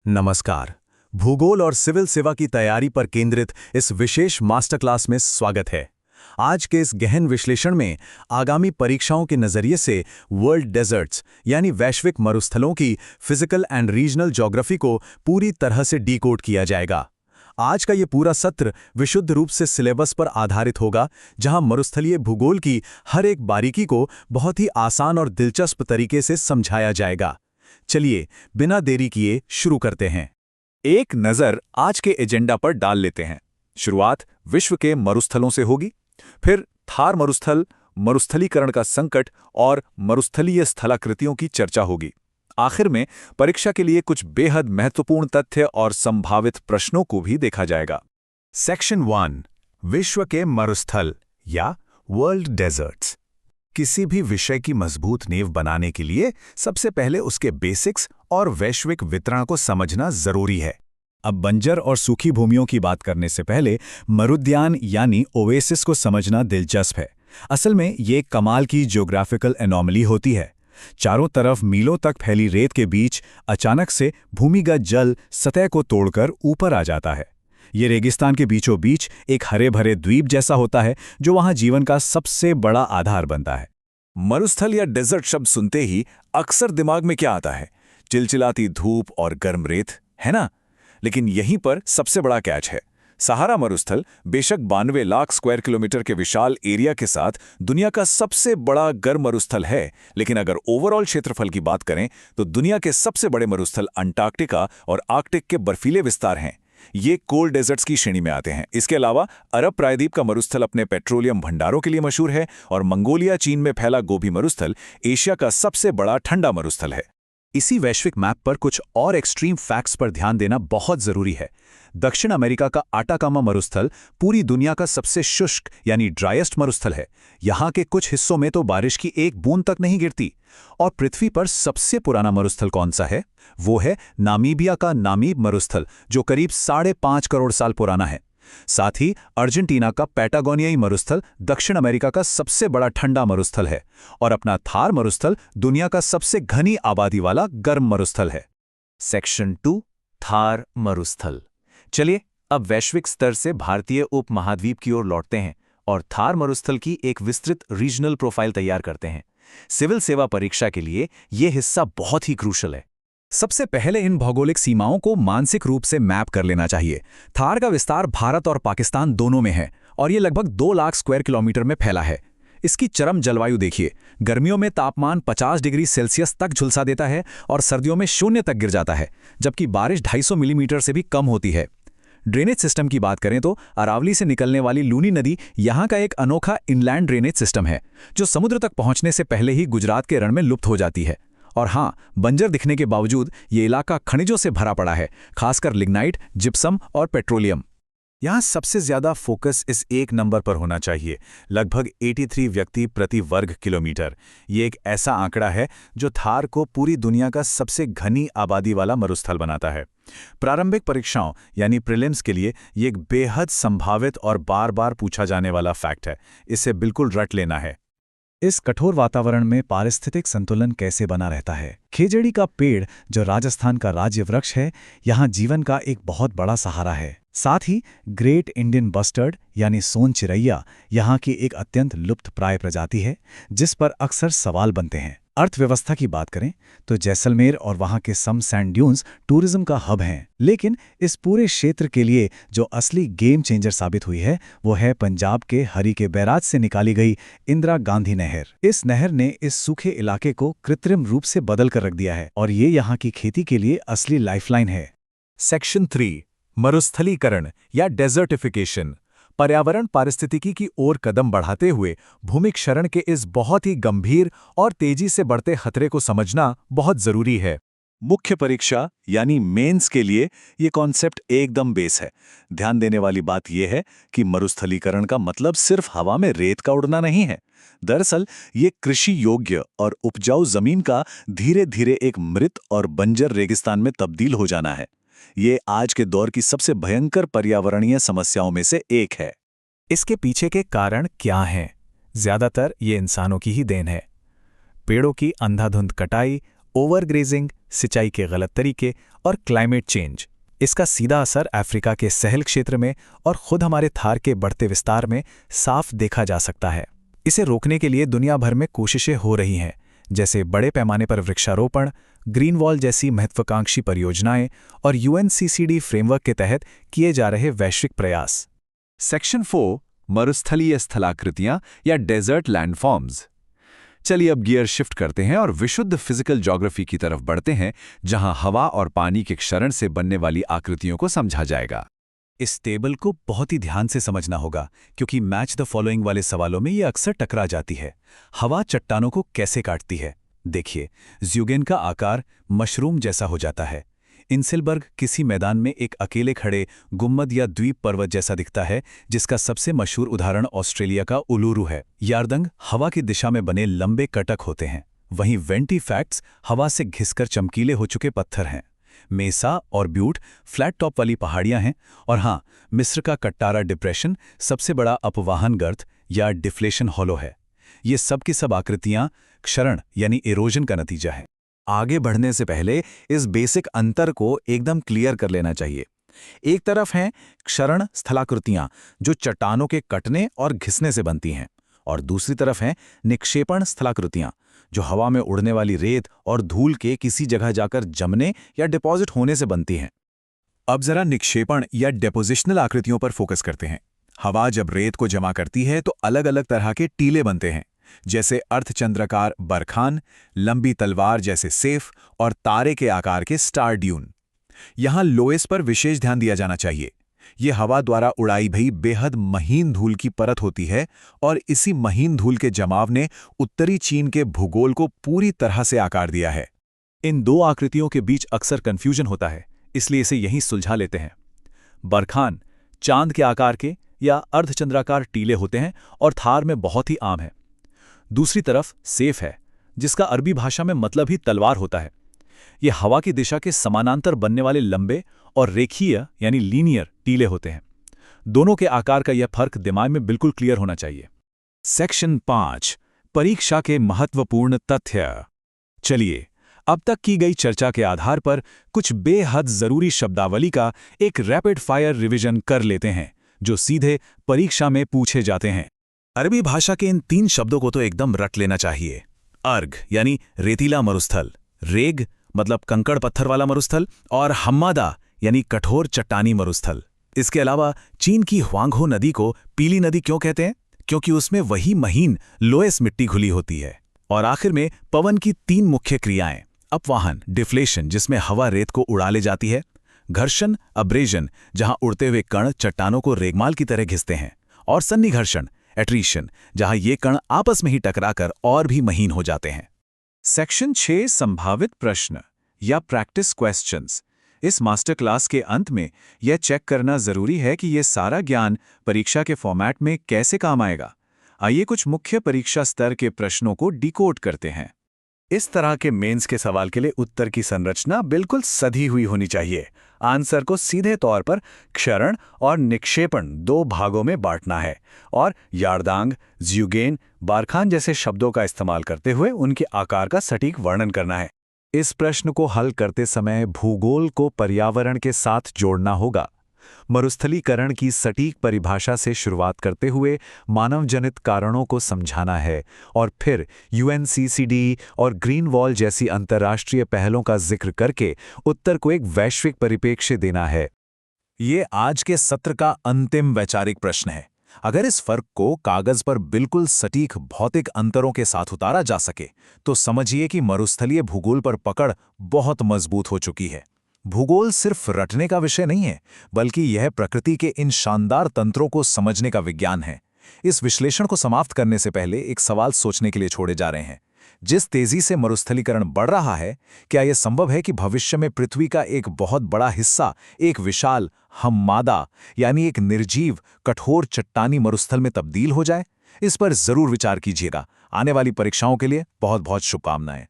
नमस्कार। भूगोल और सिविल सेवा की तैयारी पर केंद्रित इस विशेष मास्टर क्लास में स्वागत है। आज के इस गहन विश्लेषण में आगामी परीक्षाओं के नजरिए से वर्ल्ड डेजर्ट्स यानी वैश्विक मरुस्थलों की फिजिकल एंड रीजनल ज्योग्राफी को पूरी तरह से डिकोड किया जाएगा। आज का ये पूरा सत्र विशुद्ध रूप से सिलेबस पर आधारित होगा, जहां मरुस्थलीय भूगोल की हर एक बारीकी को बहुत ही आसान और दिलचस्प तरीके से समझाया जाएगा। चलिए बिना देरी किए शुरू करते हैं। एक नज़र आज के एजेंडा पर डाल लेते हैं। शुरुआत विश्व के मरुस्थलों से होगी, फिर थार मरुस्थल, मरुस्थलीकरण का संकट और मरुस्थलीय स्थलाकृतियों की चर्चा होगी। आखिर में परीक्षा के लिए कुछ बेहद महत्वपूर्ण तथ्य और संभावित प्रश्नों को भी देखा जाएगा। सेक्शन 1, विश्व के मरुस्थल या वर्ल्ड डेजर्ट्स। किसी भी विषय की मजबूत नींव बनाने के लिए सबसे पहले उसके बेसिक्स और वैश्विक वितरण को समझना जरूरी है। अब बंजर और सूखी भूमियों की बात करने से पहले मरुद्यान यानी ओएसिस को समझना दिलचस्प है। असल में ये एक कमाल की ज्योग्राफिकल एनोमली होती है। चारों तरफ मीलों तक फैली रेत के बीच अचानक से भूमिगत जल सतह को तोड़कर ऊपर आ जाता है। ये रेगिस्तान के बीचों बीच एक हरे भरे द्वीप जैसा होता है, जो वहां जीवन का सबसे बड़ा आधार बनता है। मरुस्थल या डेजर्ट शब्द सुनते ही अक्सर दिमाग में क्या आता है? चिलचिलाती धूप और गर्म रेत, है ना? लेकिन यहीं पर सबसे बड़ा कैच है। सहारा मरुस्थल बेशक 92 लाख स्क्वायर किलोमीटर के विशाल एरिया के साथ दुनिया का सबसे बड़ा गर्म मरुस्थल है, लेकिन अगर ओवरऑल क्षेत्रफल की बात करें तो दुनिया के सबसे बड़े मरुस्थल अंटार्कटिका और आर्कटिक के बर्फीले विस्तार हैं। ये कोल्ड डेजर्ट्स की श्रेणी में आते हैं। इसके अलावा अरब प्रायद्वीप का मरुस्थल अपने पेट्रोलियम भंडारों के लिए मशहूर है और मंगोलिया चीन में फैला गोबी मरुस्थल एशिया का सबसे बड़ा ठंडा मरुस्थल है। इसी वैश्विक मैप पर कुछ और एक्सट्रीम फैक्ट्स पर ध्यान देना बहुत जरूरी है। दक्षिण अमेरिका का आटाकामा मरुस्थल पूरी दुनिया का सबसे शुष्क यानी ड्राइएस्ट मरुस्थल है। यहाँ के कुछ हिस्सों में तो बारिश की एक बूंद तक नहीं गिरती। और पृथ्वी पर सबसे पुराना मरुस्थल कौन सा है? वो है नामीबिया का नामीब मरुस्थल, जो करीब 5.5 करोड़ साल पुराना है। साथ ही अर्जेंटीना का पैटागोनियाई मरुस्थल दक्षिण अमेरिका का सबसे बड़ा ठंडा मरुस्थल है और अपना थार मरुस्थल दुनिया का सबसे घनी आबादी वाला गर्म मरुस्थल है। सेक्शन 2, थार मरुस्थल। चलिए अब वैश्विक स्तर से भारतीय उपमहाद्वीप की ओर लौटते हैं और थार मरुस्थल की एक विस्तृत रीजनल प्रोफाइल तैयार करते हैं। सिविल सेवा परीक्षा के लिए यह हिस्सा बहुत ही क्रूशल है। सबसे पहले इन भौगोलिक सीमाओं को मानसिक रूप से मैप कर लेना चाहिए। थार का विस्तार भारत और पाकिस्तान दोनों में है और ये लगभग 2 लाख स्क्वायर किलोमीटर में फैला है। इसकी चरम जलवायु देखिए। गर्मियों में तापमान 50 डिग्री सेल्सियस तक झुलसा देता है और सर्दियों में 0 तक गिर जाता है, जबकि बारिश 250 मिलीमीटर से भी कम होती है। ड्रेनेज सिस्टम की बात करें तो अरावली से निकलने वाली लूनी नदी यहाँ का एक अनोखा इनलैंड ड्रेनेज सिस्टम है, जो समुद्र तक पहुँचने से पहले ही गुजरात के रण में लुप्त हो जाती है। और हाँ, बंजर दिखने के बावजूद ये इलाका खनिजों से भरा पड़ा है, खासकर लिग्नाइट, जिप्सम और पेट्रोलियम। यहाँ सबसे ज्यादा फोकस इस एक नंबर पर होना चाहिए, लगभग 83 व्यक्ति प्रति वर्ग किलोमीटर। ये एक ऐसा आंकड़ा है जो थार को पूरी दुनिया का सबसे घनी आबादी वाला मरुस्थल बनाता है। प्रारंभिक परीक्षाओं यानी प्रीलिम्स के लिए ये एक बेहद संभावित और बार बार पूछा जाने वाला फैक्ट है। इसे बिल्कुल रट लेना है। इस कठोर वातावरण में पारिस्थितिक संतुलन कैसे बना रहता है? खेजड़ी का पेड़, जो राजस्थान का राज्य वृक्ष है, यहाँ जीवन का एक बहुत बड़ा सहारा है। साथ ही ग्रेट इंडियन बस्टर्ड यानी सोन चिरैया यहाँ की एक अत्यंत लुप्त प्राय प्रजाति है, जिस पर अक्सर सवाल बनते हैं। अर्थव्यवस्था की बात करें तो जैसलमेर और वहाँ के सम सैंड ड्यून्स टूरिज्म का हब हैं, लेकिन इस पूरे क्षेत्र के लिए जो असली गेम चेंजर साबित हुई है वो है पंजाब के हरी के बैराज से निकाली गई इंदिरा गांधी नहर। इस नहर ने इस सूखे इलाके को कृत्रिम रूप से बदल कर रख दिया है और ये यहाँ की खेती के लिए असली लाइफलाइन है। सेक्शन 3, मरुस्थलीकरण या डेजर्टिफिकेशन। पर्यावरण पारिस्थितिकी की ओर कदम बढ़ाते हुए भूमि क्षरण के इस बहुत ही गंभीर और तेजी से बढ़ते खतरे को समझना बहुत जरूरी है। मुख्य परीक्षा यानी मेंस के लिए ये कॉन्सेप्ट एकदम बेस है। ध्यान देने वाली बात यह है कि मरुस्थलीकरण का मतलब सिर्फ हवा में रेत का उड़ना नहीं है। दरअसल ये कृषि योग्य और उपजाऊ जमीन का धीरे धीरे एक मृत और बंजर रेगिस्तान में तब्दील हो जाना है। ये आज के दौर की सबसे भयंकर पर्यावरणीय समस्याओं में से एक है। इसके पीछे के कारण क्या हैं? ज्यादातर ये इंसानों की ही देन है। पेड़ों की अंधाधुंध कटाई ओवरग्रेजिंग, सिंचाई के गलत तरीके और क्लाइमेट चेंज। इसका सीधा असर अफ्रीका के सहल क्षेत्र में और खुद हमारे थार के बढ़ते विस्तार में साफ देखा जा सकता है। इसे रोकने के लिए दुनिया भर में कोशिशें हो रही हैं, जैसे बड़े पैमाने पर वृक्षारोपण, ग्रीन वॉल जैसी महत्वाकांक्षी परियोजनाएं और UNCCD फ्रेमवर्क के तहत किए जा रहे वैश्विक प्रयास। सेक्शन 4 मरुस्थलीय स्थलाकृतियां या डेजर्ट लैंडफॉर्म्स। चलिए अब गियर शिफ्ट करते हैं और विशुद्ध फिजिकल ज्योग्राफी की तरफ बढ़ते हैं, जहां हवा और पानी के क्षरण से बनने वाली आकृतियों को समझा जाएगा। इस टेबल को बहुत ही ध्यान से समझना होगा, क्योंकि मैच द फॉलोइंग वाले सवालों में ये अक्सर टकरा जाती है। हवा चट्टानों को कैसे काटती है? देखिए, ज़्यूगेन का आकार मशरूम जैसा हो जाता है। इंसेलबर्ग किसी मैदान में एक अकेले खड़े गुम्मद या द्वीप पर्वत जैसा दिखता है, जिसका सबसे मशहूर उदाहरण ऑस्ट्रेलिया का उलूरू है। यारदंग हवा की दिशा में बने लंबे कटक होते हैं। वहीं वेंटीफैक्ट्स हवा से घिसकर चमकीले हो चुके पत्थर हैं। मेसा और ब्यूट फ्लैट टॉप वाली पहाड़ियां हैं। और हाँ, मिस्र का कट्टारा डिप्रेशन सबसे बड़ा अपवाहन गर्त या डिफ्लेशन हॉलो है। ये सब की सब आकृतियां क्षरण यानी इरोजन का नतीजा है। आगे बढ़ने से पहले इस बेसिक अंतर को एकदम क्लियर कर लेना चाहिए। एक तरफ हैं क्षरण स्थलाकृतियां जो चट्टानों के कटने और घिसने से बनती हैं, और दूसरी तरफ हैं निक्षेपण स्थलाकृतियां जो हवा में उड़ने वाली रेत और धूल के किसी जगह जाकर जमने या डिपॉजिट होने से बनती हैं। अब जरा निक्षेपण या डेपोजिशनल आकृतियों पर फोकस करते हैं। हवा जब रेत को जमा करती है तो अलग अलग तरह के टीले बनते हैं, जैसे अर्धचंद्राकार बरखान, लंबी तलवार जैसे सेफ और तारे के आकार के स्टार ड्यून। यहां लोएस पर विशेष ध्यान दिया जाना चाहिए। ये हवा द्वारा उड़ाई भई बेहद महीन धूल की परत होती है, और इसी महीन धूल के जमाव ने उत्तरी चीन के भूगोल को पूरी तरह से आकार दिया है। इन दो आकृतियों के बीच अक्सर कंफ्यूजन होता है, इसलिए इसे यहीं सुलझा लेते हैं। बरखान चांद के आकार के या अर्धचंद्राकार टीले होते हैं और थार में बहुत ही आम है। दूसरी तरफ सेफ है, जिसका अरबी भाषा में मतलब ही तलवार होता है। ये हवा की दिशा के समानांतर बनने वाले लंबे और रेखीय यानी लीनियर टीले होते हैं। दोनों के आकार का यह फर्क दिमाग में बिल्कुल क्लियर होना चाहिए। सेक्शन 5 परीक्षा के महत्वपूर्ण तथ्य। चलिए अब तक की गई चर्चा के आधार पर कुछ बेहद जरूरी शब्दावली का एक रैपिड फायर रिवीजन कर लेते हैं, जो सीधे परीक्षा में पूछे जाते हैं। अरबी भाषा के इन 3 शब्दों को तो एकदम रट लेना चाहिए। अर्ग यानी रेतीला मरुस्थल, रेग मतलब कंकड़ पत्थर वाला मरुस्थल, और हम्मादा यानी कठोर चट्टानी मरुस्थल। इसके अलावा चीन की ह्वांगहो नदी को पीली नदी क्यों कहते हैं? क्योंकि उसमें वही महीन लोएस मिट्टी घुली होती है। और आखिर में पवन की 3 मुख्य क्रियाएं, अपवाहन डिफ्लेशन जिसमें हवा रेत को उड़ा ले जाती है, घर्षण अब्रेजन जहां उड़ते हुए कण चट्टानों को रेगमाल की तरह घिसते हैं, और सन्निघर्षण एट्रीशन जहां ये कण आपस में ही टकराकर और भी महीन हो जाते हैं। सेक्शन 6 संभावित प्रश्न या प्रैक्टिस क्वेश्चंस। इस मास्टर क्लास के अंत में यह चेक करना जरूरी है कि यह सारा ज्ञान परीक्षा के फॉर्मेट में कैसे काम आएगा। आइए कुछ मुख्य परीक्षा स्तर के प्रश्नों को डिकोड करते हैं। इस तरह के मेंस के सवाल के लिए उत्तर की संरचना बिल्कुल सधी हुई होनी चाहिए। आंसर को सीधे तौर पर क्षरण और निक्षेपण 2 भागों में बांटना है, और यारदांग, ज़्यूगेन, बारखान जैसे शब्दों का इस्तेमाल करते हुए उनके आकार का सटीक वर्णन करना है। इस प्रश्न को हल करते समय भूगोल को पर्यावरण के साथ जोड़ना होगा। मरुस्थलीकरण की सटीक परिभाषा से शुरुआत करते हुए मानवजनित कारणों को समझाना है, और फिर UNCCD और ग्रीन वॉल जैसी अंतर्राष्ट्रीय पहलों का जिक्र करके उत्तर को एक वैश्विक परिप्रेक्ष्य देना है। ये आज के सत्र का अंतिम वैचारिक प्रश्न है। अगर इस फर्क को कागज पर बिल्कुल सटीक भौतिक अंतरों के साथ उतारा जा सके, तो समझिए कि मरुस्थलीय भूगोल पर पकड़ बहुत मजबूत हो चुकी है। भूगोल सिर्फ रटने का विषय नहीं है, बल्कि यह प्रकृति के इन शानदार तंत्रों को समझने का विज्ञान है। इस विश्लेषण को समाप्त करने से पहले एक सवाल सोचने के लिए छोड़े जा रहे हैं। जिस तेजी से मरुस्थलीकरण बढ़ रहा है, क्या यह संभव है कि भविष्य में पृथ्वी का एक बहुत बड़ा हिस्सा एक विशाल हम्मादा यानी एक निर्जीव कठोर चट्टानी मरुस्थल में तब्दील हो जाए? इस पर जरूर विचार कीजिएगा। आने वाली परीक्षाओं के लिए बहुत बहुत शुभकामनाएं।